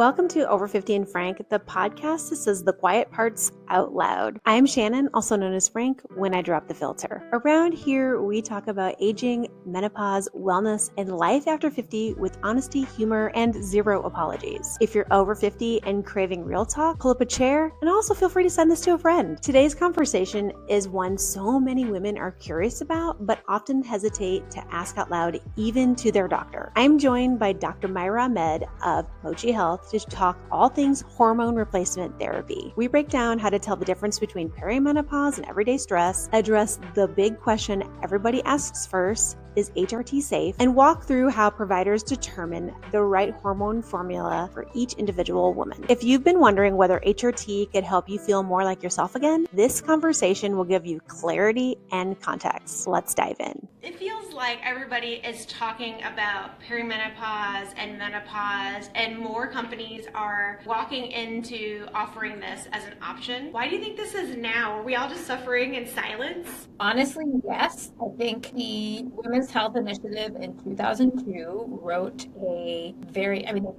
Welcome to Over 50 and Frank, the podcast that says the quiet parts out loud. I'm Shannon, also known as Frank, when I drop the filter. Around here, we talk about aging, menopause, wellness, and life after 50 with honesty, humor, and zero apologies. If you're over 50 and craving real talk, pull up a chair, and also feel free to send this to a friend. Today's conversation is one so many women are curious about, but often hesitate to ask out loud, even to their doctor. I'm joined by Dr. Myra Ahmed of Mochi Health to talk all things hormone replacement therapy. We break down how to tell the difference between perimenopause and everyday stress, address the big question everybody asks first, is HRT safe, and walk through how providers determine the right hormone formula for each individual woman. If you've been wondering whether HRT could help you feel more like yourself again, this conversation will give you clarity and context. Let's dive in. It feels like everybody is talking about perimenopause and menopause, and more companies are walking into offering this as an option. Why do you think this is now? Are we all just suffering in silence? Honestly, yes. I think the Women's Health Initiative in 2002 wrote they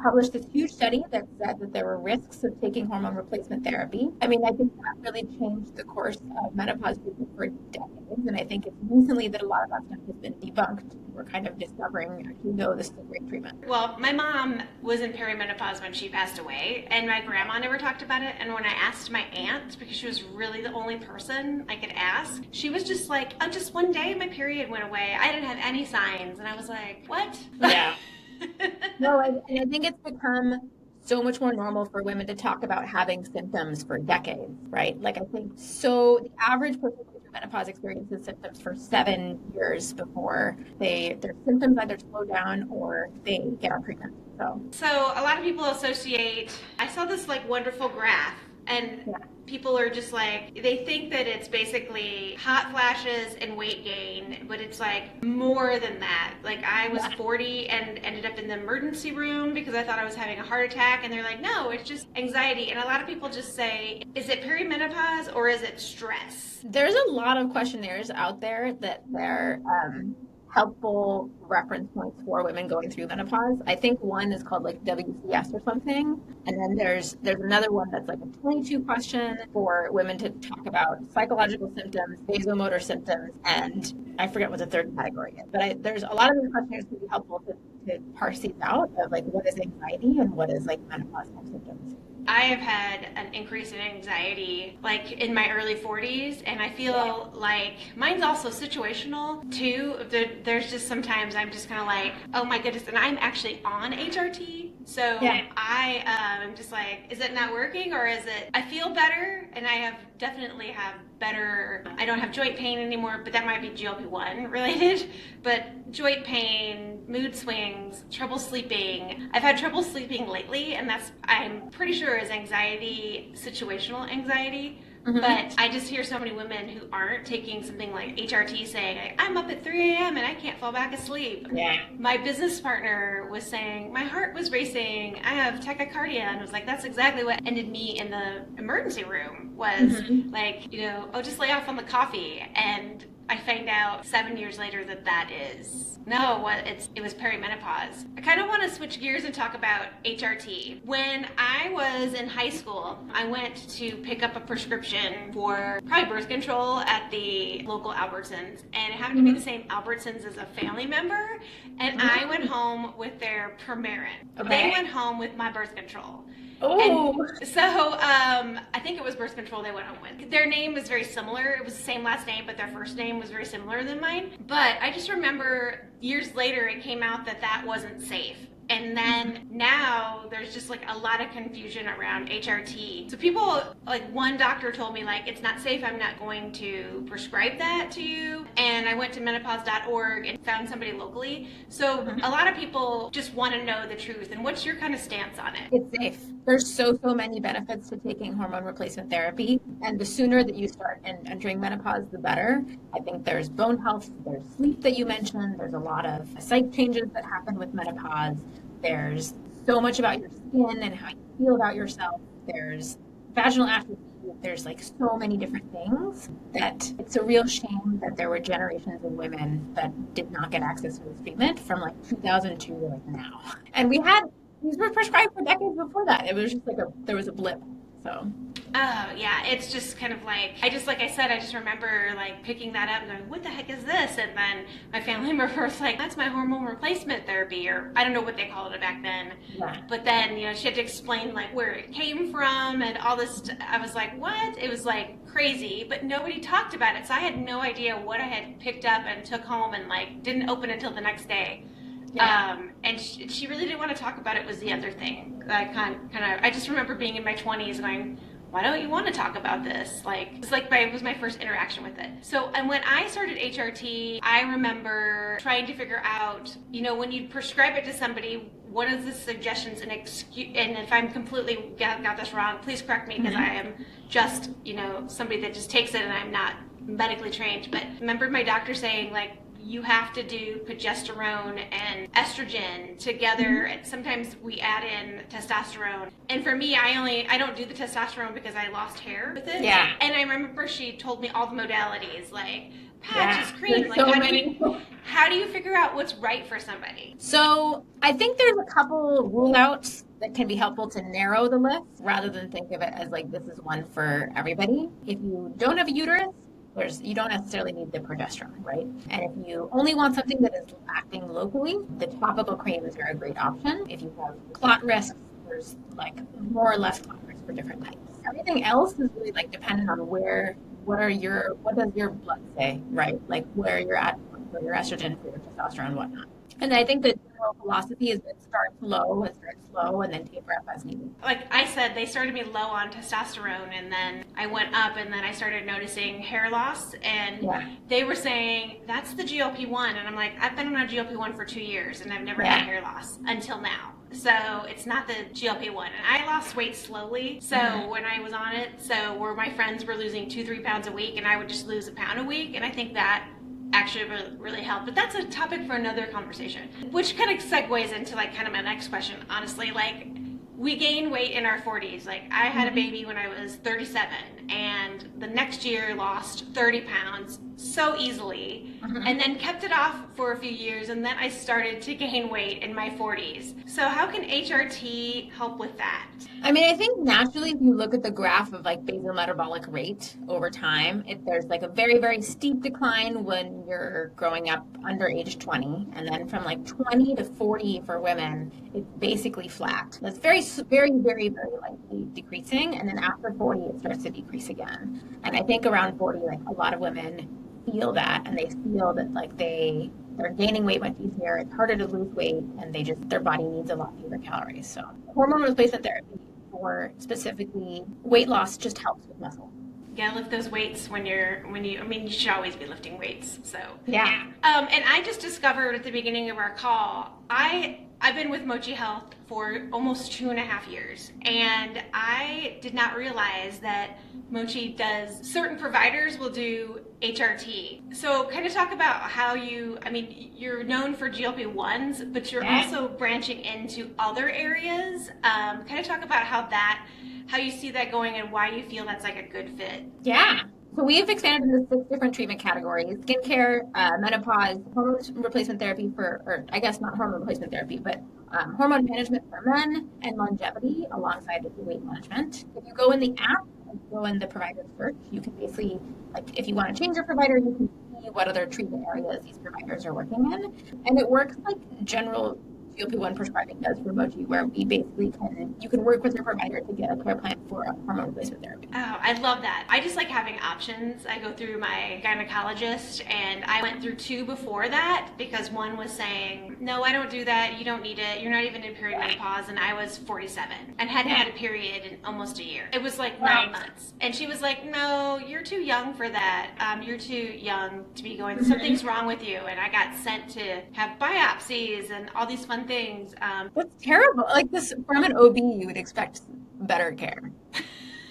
published this huge study that said that there were risks of taking hormone replacement therapy. I think that really changed the course of menopause treatment for decades. And I think it's recently that a lot of that stuff has been debunked. We're kind of discovering, actually, no, this is a great treatment. Well, my mom was in perimenopause when she passed away, and my grandma never talked about it. And when I asked my aunt, because she was really the only person I could ask, she was just like, oh, just one day my period went away. I didn't have any signs. And I was like, what? Yeah. No, and I think it's become so much more normal for women to talk about having symptoms for decades, right? I think so the average person with menopause experiences symptoms for 7 years before their symptoms either slow down or they get on treatment. So a lot of people associate, I saw this wonderful graph, and people are just they think that it's basically hot flashes and weight gain, but it's more than that. I was 40 and ended up in the emergency room because I thought I was having a heart attack, and they're like, no, it's just anxiety. And a lot of people just say, is it perimenopause or is it stress? There's a lot of questionnaires out there that they're helpful reference points for women going through menopause. I think one is called WCS or something. And then there's another one that's a 22 question for women to talk about psychological symptoms, vasomotor symptoms, and I forget what the third category is. But there's a lot of these questionnaires can be helpful to parse these out of what is anxiety and what is menopause type symptoms. I have had an increase in anxiety in my early 40s, and I feel like mine's also situational too. There's just sometimes I'm just kind of oh my goodness, and I'm actually on HRT. So I am just is it not working, or is it, I feel better, and I definitely have better, I don't have joint pain anymore, but that might be GLP-1 related, but joint pain, mood swings, trouble sleeping. I've had trouble sleeping lately, and I'm pretty sure is anxiety, situational anxiety. Mm-hmm. But I just hear so many women who aren't taking something like HRT saying, I'm up at 3 a.m. and I can't fall back asleep. Yeah. My business partner was saying, my heart was racing, I have tachycardia, and was that's exactly what ended me in the emergency room was just lay off on the coffee. And I find out 7 years later that it was perimenopause. I kind of want to switch gears and talk about HRT. When I was in high school, I went to pick up a prescription for probably birth control at the local Albertsons, and it happened to be the same Albertsons as a family member, and I went home with their Premarin. Okay. They went home with my birth control. Oh. And so I think it was birth control they went home with. Their name was very similar. It was the same last name, but their first name was very similar than mine. But I just remember years later it came out that wasn't safe. And then now there's just a lot of confusion around HRT. So people, one doctor told me it's not safe, I'm not going to prescribe that to you. And I went to menopause.org and found somebody locally. So a lot of people just want to know the truth. And what's your kind of stance on it? It's safe. There's so many benefits to taking hormone replacement therapy. And the sooner that you start entering menopause, the better. I think there's bone health, there's sleep that you mentioned, there's a lot of psych changes that happen with menopause. There's so much about your skin and how you feel about yourself. There's vaginal atrophy. There's so many different things that it's a real shame that there were generations of women that did not get access to this treatment from 2002 to now. And we had These were prescribed for decades before that. It was just like there was a blip. So. Oh, yeah, it's just kind of like, like I said, I just remember like picking that up and going, what the heck is this? And then my family member was like, that's my hormone replacement therapy, or I don't know what they called it back then. Yeah. But then, she had to explain like where it came from and all this. I was like, what? It was like crazy, but nobody talked about it. So I had no idea what I had picked up and took home and like didn't open until the next day. Yeah. And she really didn't want to talk about it was the other thing. I just remember being in my 20s going, why don't you want to talk about this? Like, it was my first interaction with it. So, and when I started HRT, I remember trying to figure out, when you prescribe it to somebody, what is the suggestions and excuse, and if I'm completely got this wrong, please correct me because I am just, somebody that just takes it and I'm not medically trained. But I remember my doctor saying like, you have to do progesterone and estrogen together, and sometimes we add in testosterone. And for me, I don't do the testosterone because I lost hair with it. Yeah. And I remember she told me all the modalities, like patches, cream. Like, so many. How do you figure out what's right for somebody? So I think there's a couple rule outs that can be helpful to narrow the list rather than think of it as like this is one for everybody. If you don't have a uterus, you don't necessarily need the progesterone, right? And if you only want something that is acting locally, the topical creams are a great option. If you have clot risks, there's like more or less clot risks for different types. Everything else is really like dependent on what does your blood say, right? Like where you're at for your estrogen, for your testosterone, whatnot. And I think the general philosophy is that start slow and then taper up as needed. Like I said, they started me low on testosterone and then I went up and then I started noticing hair loss and they were saying that's the GLP-1 and I'm like, I've been on a GLP-1 for 2 years and I've never had hair loss until now. So it's not the GLP-1. And I lost weight slowly. So when I was on it, where my friends were losing 2-3 pounds a week and I would just lose a pound a week. And I think that actually really helped. But that's a topic for another conversation, which kind of segues into like kind of my next question, honestly. Like, we gain weight in our 40s. Like, I had a baby when I was 37 and the next year lost 30 pounds so easily and then kept it off for a few years and then I started to gain weight in my 40s. So how can HRT help with that? I mean, I think naturally if you look at the graph of like basal metabolic rate over time, there's like a very, very steep decline when you're growing up under age 20. And then from like 20 to 40 for women, it's basically flat. That's very, very, very, very likely decreasing. And then after 40, it starts to decrease again. And I think around 40, like a lot of women feel that and they feel that like they're gaining weight much easier, it's harder to lose weight, and their body needs a lot fewer calories. So hormone replacement therapy for specifically weight loss just helps with muscle. You gotta lift those weights you should always be lifting weights. So yeah. And I just discovered at the beginning of our call, I've been with Mochi Health for almost 2.5 years, and I did not realize that Mochi certain providers will do HRT. So kind of talk about how you're known for GLP-1s, but you're also branching into other areas. Kind of talk about how you see that going and why you feel that's like a good fit. Yeah. So we've expanded into 6 different treatment categories: skincare, menopause, hormone replacement therapy or I guess not hormone replacement therapy, but hormone management for men, and longevity alongside with weight management. If you go in the app and go in the provider search, you can basically, like if you want to change your provider, you can see what other treatment areas these providers are working in. And it works like general GLP-1 prescribing does for Mochi, where we basically you can work with your provider to get a care plan for a hormone replacement therapy. Oh, I love that. I just like having options. I go through my gynecologist, and I went through 2 before that because one was saying, no, I don't do that. You don't need it. You're not even in perimenopause. And I was 47 and hadn't had a period in almost a year. It was like 9 months. And she was like, no, you're too young for that. You're too young to be going, something's wrong with you. And I got sent to have biopsies and all these fun things. That's terrible. Like this, from an OB, you would expect better care.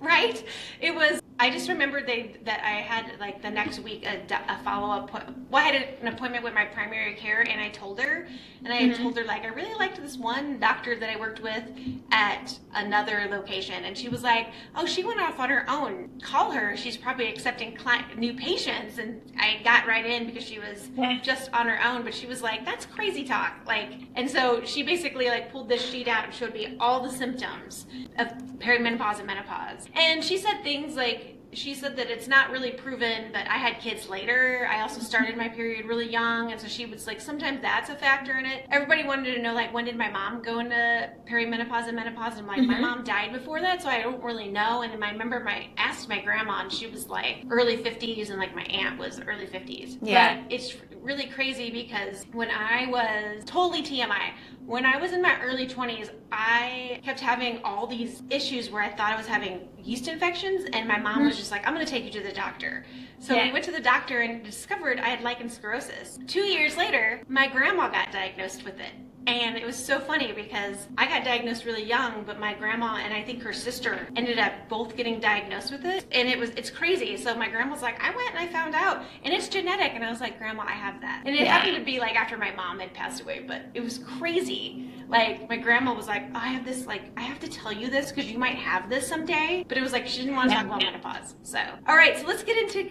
Right? It was I just remembered that I had like the next week a follow up. Well, I had an appointment with my primary care, and I told her, like I really liked this one doctor that I worked with at another location, and she was like, "Oh, she went off on her own. Call her. She's probably accepting new patients." And I got right in because she was just on her own, but she was like, "That's crazy talk." Like, and so she basically like pulled this sheet out and showed me all the symptoms of perimenopause and menopause, and she said things like, she said that it's not really proven that I had kids later. I also started my period really young, and so she was like, sometimes that's a factor in it. Everybody wanted to know, like, when did my mom go into perimenopause and menopause? And I'm like, my mom died before that, so I don't really know. And I remember asked my grandma, and she was like early 50s, and like my aunt was early 50s. Yeah. But it's really crazy because when I was totally TMI, when I was in my early 20s, I kept having all these issues where I thought I was having yeast infections, and my mom was just like, I'm going to take you to the doctor. So we went to the doctor and discovered I had lichen sclerosis. 2 years later, my grandma got diagnosed with it. And it was so funny because I got diagnosed really young, but my grandma and I think her sister ended up both getting diagnosed with it. And it's crazy. So my grandma's like, I went and I found out, and it's genetic. And I was like, Grandma, I have that. And it happened to be like after my mom had passed away, but it was crazy. Like my grandma was like, I have this, like, I have to tell you this because you might have this someday. But it was like, she didn't want to talk about menopause. So, all right, so let's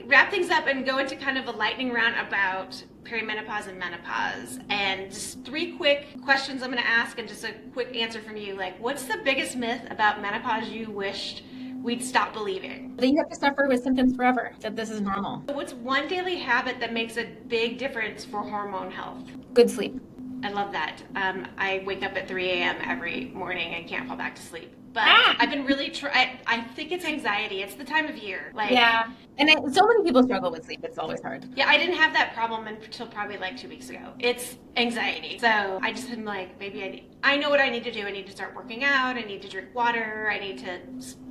wrap things up and go into kind of a lightning round about perimenopause and menopause. And just 3 quick questions I'm going to ask and just a quick answer from you. Like, what's the biggest myth about menopause you wished we'd stop believing? That you have to suffer with symptoms forever, that this is normal. What's one daily habit that makes a big difference for hormone health? Good sleep. I love that. I wake up at 3 a.m. every morning and can't fall back to sleep. But I've been really I think it's anxiety. It's the time of year. Like, yeah. And so many people struggle with sleep. It's always hard. Yeah, I didn't have that problem until probably like 2 weeks ago. It's anxiety. So I just am like, maybe I know what I need to do. I need to start working out. I need to drink water. I need to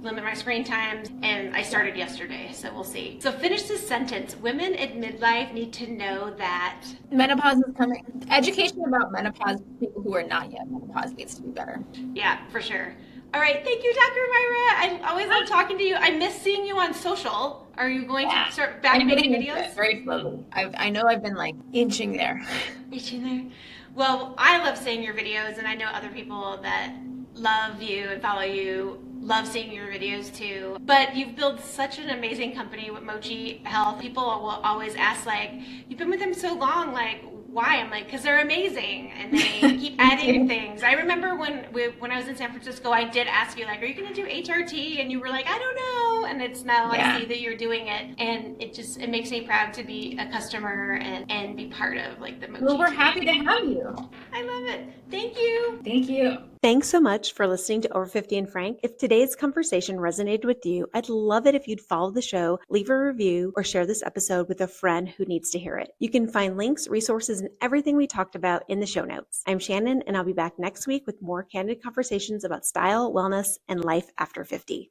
limit my screen times. And I started yesterday, so we'll see. So finish this sentence. Women at midlife need to know that menopause is coming. Education about menopause, people who are not yet menopause, needs to be better. Yeah, for sure. All right, thank you, Dr. Myra. I always love talking to you. I miss seeing you on social. Are you going to start back making videos? Very slowly. I know I've been like inching there. Inching there? Well, I love seeing your videos, and I know other people that love you and follow you love seeing your videos too. But you've built such an amazing company with Mochi Health. People will always ask, like, you've been with them so long, like, why? I'm like, because they're amazing, and they keep adding things. I remember when I was in San Francisco, I did ask you, like, are you going to do HRT? And you were like, I don't know. And it's now I see that you're doing it, and it makes me proud to be a customer and be part of like the Mochi. Well, we're happy to have you. I love it. Thank you. Thank you. Thanks so much for listening to Over 50 and Frank. If today's conversation resonated with you, I'd love it if you'd follow the show, leave a review, or share this episode with a friend who needs to hear it. You can find links, resources, and everything we talked about in the show notes. I'm Shannon, and I'll be back next week with more candid conversations about style, wellness, and life after 50.